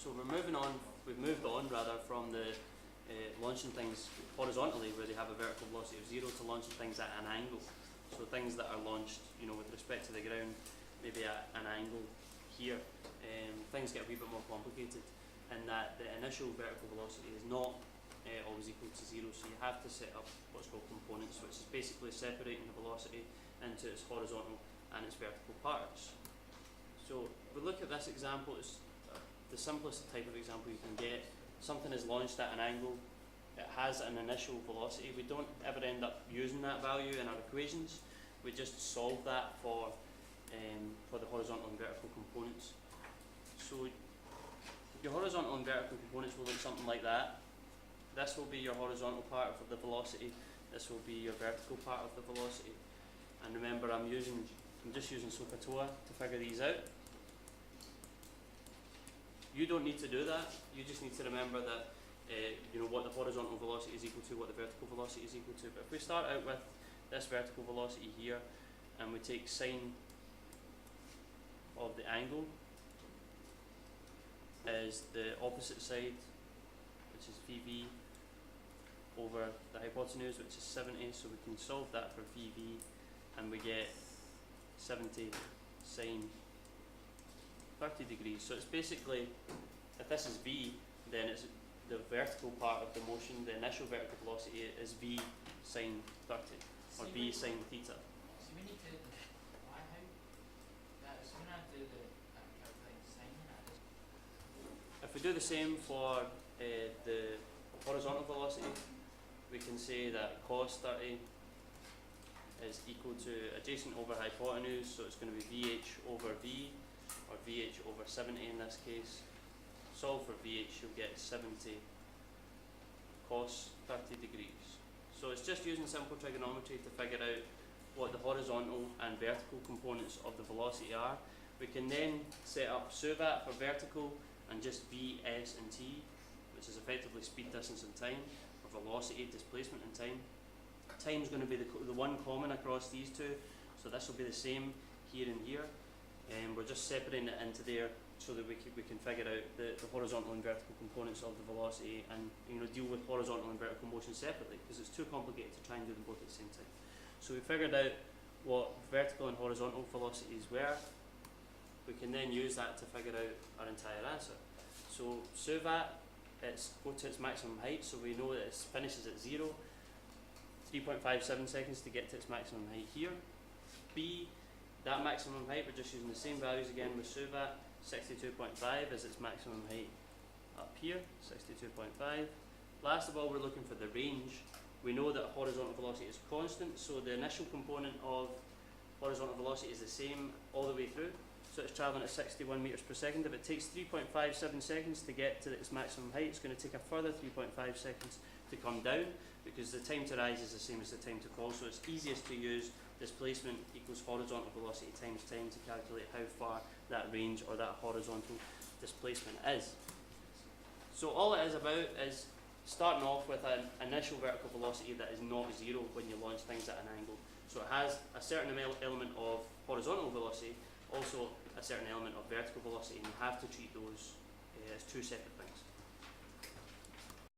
So we've moved on rather from the launching things horizontally where they have a vertical velocity of 0 to launching things at an angle. So things that are launched, with respect to the ground, maybe at an angle here, things get a wee bit more complicated in that the initial vertical velocity is not always equal to 0, so you have to set up what's called components, which is basically separating the velocity into its horizontal and its vertical parts. So if we look at this example, it's the simplest type of example you can get. Something is launched at an angle, it has an initial velocity. We don't ever end up using that value in our equations. We just solve that for the horizontal and vertical components. So your horizontal and vertical components will look something like that. This will be your horizontal part of the velocity. This will be your vertical part of the velocity. And remember, I'm just using SOHCAHTOA to figure these out. You don't need to do that. You just need to remember that what the horizontal velocity is equal to, what the vertical velocity is equal to. But if we start out with this vertical velocity here, and we take sine of the angle as the opposite side, which is VV, over the hypotenuse, which is 70, so we can solve that for VV, and we get 70 sine 30 degrees. So it's basically, if this is V, then it's the vertical part of the motion, the initial vertical velocity is V sine 30, or V sine theta. So we need to, why, how, that is, when I do the calculate sine, If we do the same for the horizontal velocity, we can say that cos 30 is equal to adjacent over hypotenuse, so it's going to be VH over V, or VH over 70 in this case. Solve for VH, you'll get 70 cos 30 degrees. So it's just using simple trigonometry to figure out what the horizontal and vertical components of the velocity are. We can then set up SUVAT for vertical and just V, S and T, which is effectively speed, distance and time, or velocity, displacement and time. Time is going to be the one common across these two, so this will be the same here and here. And we're just separating it into there so that we can figure out the horizontal and vertical components of the velocity and deal with horizontal and vertical motion separately, because it's too complicated to try and do them both at the same time. So we figured out what vertical and horizontal velocities were. We can then use that to figure out our entire answer. So SUVAT, it's go to its maximum height, so we know that it finishes at 0. 3.57 seconds to get to its maximum height here. B, that maximum height, we're just using the same values again with SUVAT. 62.5 is its maximum height up here, 62.5. Last of all, we're looking for the range. We know that horizontal velocity is constant, so the initial component of horizontal velocity is the same all the way through. So it's travelling at 61 meters per second. If it takes 3.57 seconds to get to its maximum height, it's going to take a further 3.5 seconds to come down, because the time to rise is the same as the time to fall. So it's easiest to use displacement equals horizontal velocity times time to calculate how far that range or that horizontal displacement is. So all it is about is starting off with an initial vertical velocity that is not 0 when you launch things at an angle. So it has a certain element of horizontal velocity, also a certain element of vertical velocity, and you have to treat those as two separate things.